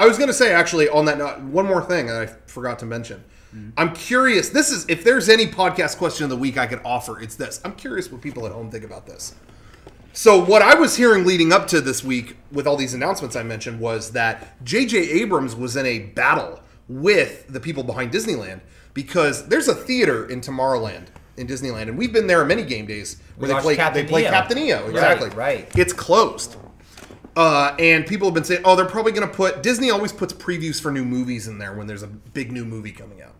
was going to say, actually, on that note, one more thing that I forgot to mention. I'm curious. This is, if there's any podcast question of the week I could offer, it's this. I'm curious what people at home think about this. So what I was hearing leading up to this week with all these announcements I mentioned was that J.J. Abrams was in a battle with the people behind Disneyland because there's a theater in Tomorrowland in Disneyland, and we've been there many game days where they play Captain EO. Exactly. Right. It's closed. And people have been saying, oh, they're probably going to put... Disney always puts previews for new movies in there when there's a big new movie coming out.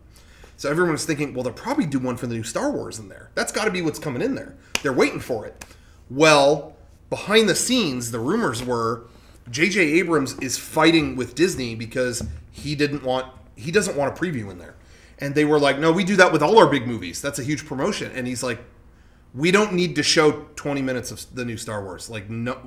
So everyone was thinking, well, they'll probably do one for the new Star Wars in there. That's got to be what's coming in there. They're waiting for it. Well, behind the scenes, the rumors were J.J. Abrams is fighting with Disney because he doesn't want a preview in there. And they were like, no, we do that with all our big movies. That's a huge promotion. And he's like, we don't need to show 20 minutes of the new Star Wars. Like, no,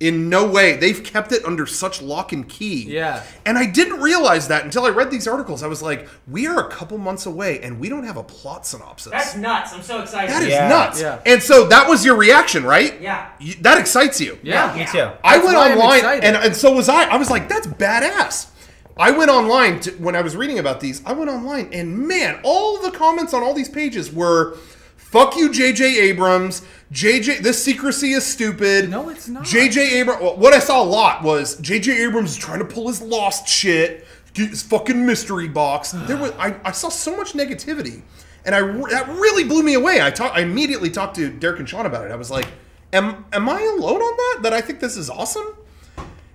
in no way. They've kept it under such lock and key. Yeah. And I didn't realize that until I read these articles. I was like, we are a couple months away and we don't have a plot synopsis. That's nuts. I'm so excited. That is nuts. Yeah. And so that was your reaction, right? Yeah. That excites you. Yeah. Me too. I went online excited. and so was I. I was like, that's badass. I went online when I was reading about these. I went online and man, all the comments on all these pages were, fuck you, J.J. Abrams. This secrecy is stupid. No, it's not. J.J. Abrams. What I saw a lot was J.J. Abrams is trying to pull his Lost shit, get his fucking mystery box. I saw so much negativity, and that really blew me away. I immediately talked to Derek and Sean about it. I was like, am I alone on that? That I think this is awesome.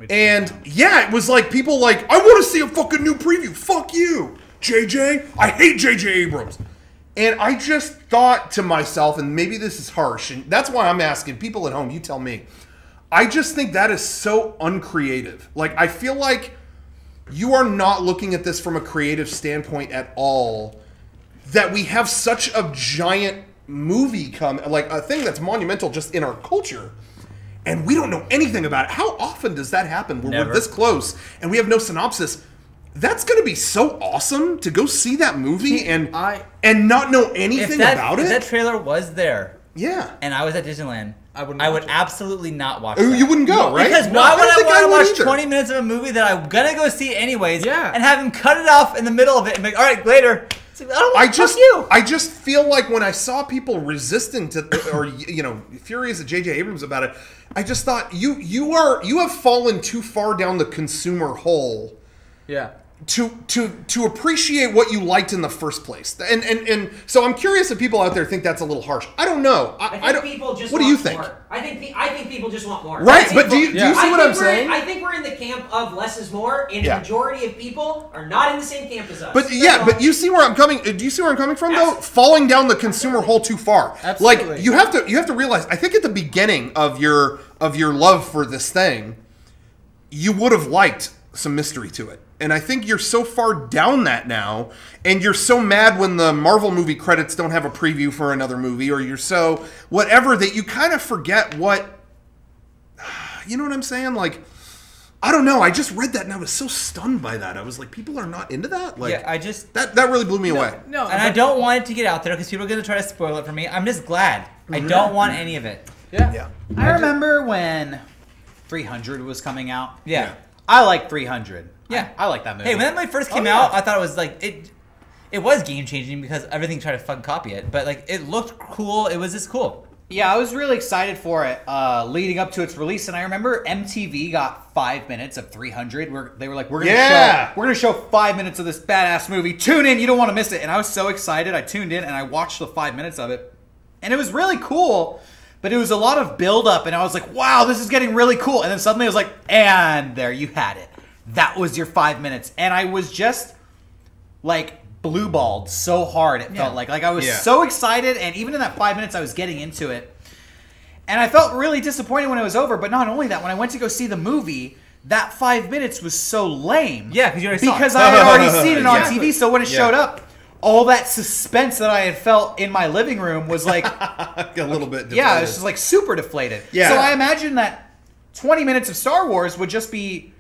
And yeah, it was like people like, I want to see a fucking new preview. Fuck you, JJ. I hate JJ Abrams. And I just thought to myself, and maybe this is harsh, and that's why I'm asking people at home, you tell me. I just think that is so uncreative. Like, I feel like you are not looking at this from a creative standpoint at all, that we have such a giant movie come, like a thing that's monumental just in our culture, and we don't know anything about it. How often does that happen where we're this close and we have no synopsis? That's going to be so awesome to go see that movie and not know anything about it. If that trailer was there, yeah, and I was at Disneyland, I would absolutely not watch that. You wouldn't go, right? Because why would I want to watch 20 minutes of a movie that I'm going to go see anyways and have him cut it off in the middle of it and be like, all right, later. I just feel like when I saw people resistant to, or furious at J.J. Abrams about it, I just thought you have fallen too far down the consumer hole. Yeah. To appreciate what you liked in the first place, and so I'm curious if people out there think that's a little harsh. I don't know. I think people just. What do you think? More. I think people just want more. Right, but do you see what I'm saying? I think we're in the camp of less is more, and the majority of people are not in the same camp as us. But but you see where I'm coming. Do you see where I'm coming from though? Falling down the consumer hole too far. Absolutely. Like you have to realize. I think at the beginning of your love for this thing, you would have liked some mystery to it. And I think you're so far down that now, and you're so mad when the Marvel movie credits don't have a preview for another movie, or you're so whatever that you kind of forget what, you know what I'm saying? Like, I don't know. I just read that and I was so stunned by that. I was like, people are not into that? Like, yeah, that really blew me away. No, and I don't want it to get out there because people are going to try to spoil it for me. I'm just glad. I don't want any of it. Yeah. I remember when 300 was coming out. Yeah. I like 300. Yeah, I like that movie. Hey, when that movie first came out, I thought it was like it was game changing because everything tried to fucking copy it, but like it looked cool. It was just cool. Yeah, I was really excited for it leading up to its release, and I remember MTV got 5 minutes of 300. They were like, we're gonna show 5 minutes of this badass movie. Tune in, you don't want to miss it. And I was so excited. I tuned in and I watched the 5 minutes of it, and it was really cool. But it was a lot of build up, and I was like, wow, this is getting really cool. And then suddenly I was like, and there you had it. That was your 5 minutes. And I was just like blue-balled so hard, it felt like. Like I was so excited, and even in that 5 minutes I was getting into it. And I felt really disappointed when it was over, but not only that, when I went to go see the movie, that 5 minutes was so lame. Yeah, because you already saw it. Because I had already seen it on TV, so when it showed up, all that suspense that I had felt in my living room was like a little bit deflated. Yeah, it was just like super deflated. Yeah. So I imagine that 20 minutes of Star Wars would just be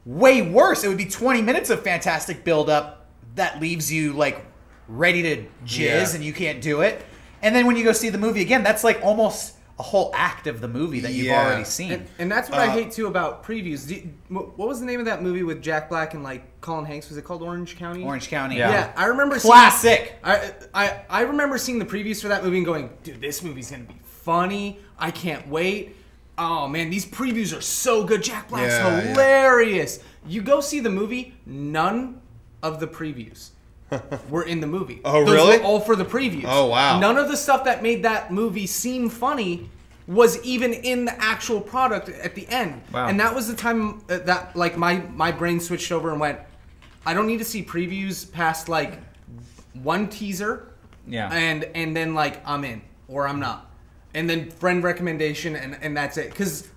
way worse. It would be 20 minutes of fantastic build-up that leaves you like ready to jizz and you can't do it. And then when you go see the movie again, that's like almost a whole act of the movie that you've already seen. And that's what I hate too about previews. What was the name of that movie with Jack Black and like Colin Hanks? Was it called Orange County? Orange County. Yeah, I remember classic. I remember seeing the previews for that movie and going, dude, this movie's gonna be funny. I can't wait. Oh man, these previews are so good. Jack Black's hilarious. You go see the movie, none of the previews were in the movie. Oh, Those really? were all for the previews. Oh, wow. None of the stuff that made that movie seem funny was even in the actual product at the end. Wow. And that was the time that like my brain switched over and went, I don't need to see previews past like one teaser. Yeah. And then like I'm in or I'm not. And then friend recommendation and that's it. Because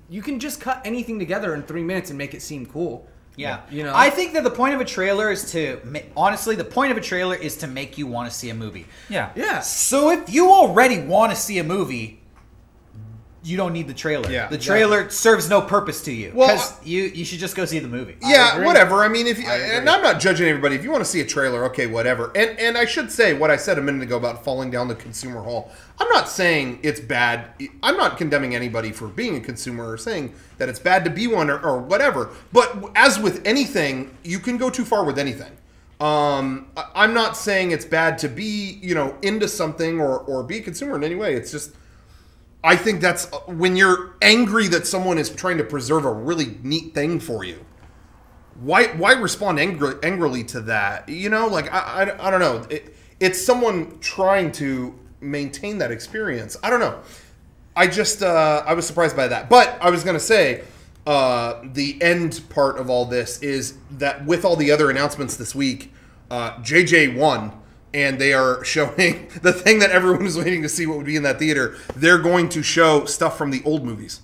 you can just cut anything together in 3 minutes and make it seem cool. Yeah. You know? I think that the point of a trailer is to, honestly, the point of a trailer is to make you want to see a movie. Yeah. Yeah. So if you already want to see a movie, you don't need the trailer. Yeah, the trailer serves no purpose to you. Well, Because you should just go see the movie. Yeah, whatever. I mean, and I'm not judging everybody. If you want to see a trailer, okay, whatever. And I should say what I said a minute ago about falling down the consumer hole. I'm not saying it's bad. I'm not condemning anybody for being a consumer or saying that it's bad to be one or whatever. But as with anything, you can go too far with anything. I'm not saying it's bad to be, into something or be a consumer in any way. It's just, I think that's when you're angry that someone is trying to preserve a really neat thing for you. Why respond angrily to that? I don't know. It's someone trying to maintain that experience. I don't know. I just I was surprised by that. But I was going to say the end part of all this is that with all the other announcements this week, JJ won. And they are showing the thing that everyone is waiting to see what would be in that theater. They're going to show stuff from the old movies.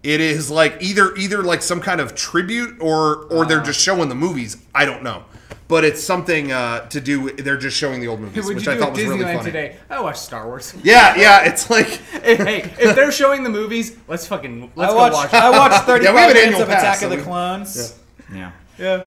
It is like either like some kind of tribute or they're just showing the movies. I don't know, but it's something to do. They're just showing the old movies, which I thought was really funny. Today? I watched Star Wars. Yeah. It's like, hey, if they're showing the movies, let's go watch. I watched 35 minutes of pass, Attack of the Clones. Yeah. Yeah.